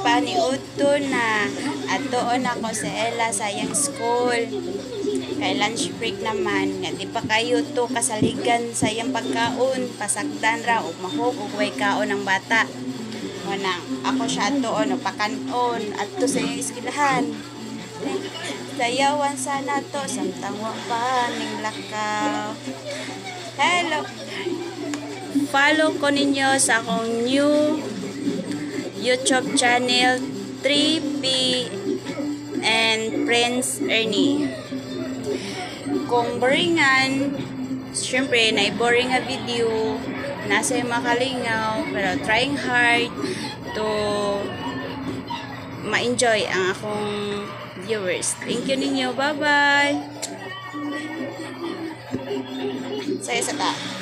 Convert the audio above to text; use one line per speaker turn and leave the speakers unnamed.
paniudto na. At doon ako sa Ella sayang school. Kay lunch break naman. Nga di pa kayo to kasaligan sayang pagkaon. Pasagdan ra ug mahog ug way kaon ng bata. Manang ako siya doon pakanon at to sa iyong iskilahan. Sayawan sana to samtang wa pa ning lakaw. Hello. Follow ko ninyo sa akong new YouTube channel 3P and Prince Ernie. Kung boringan, syempre na-boring nga video, nasa yung makalingaw, pero trying hard to ma-enjoy ang akong viewers. Thank you ninyo. Bye-bye! Saya sa ta.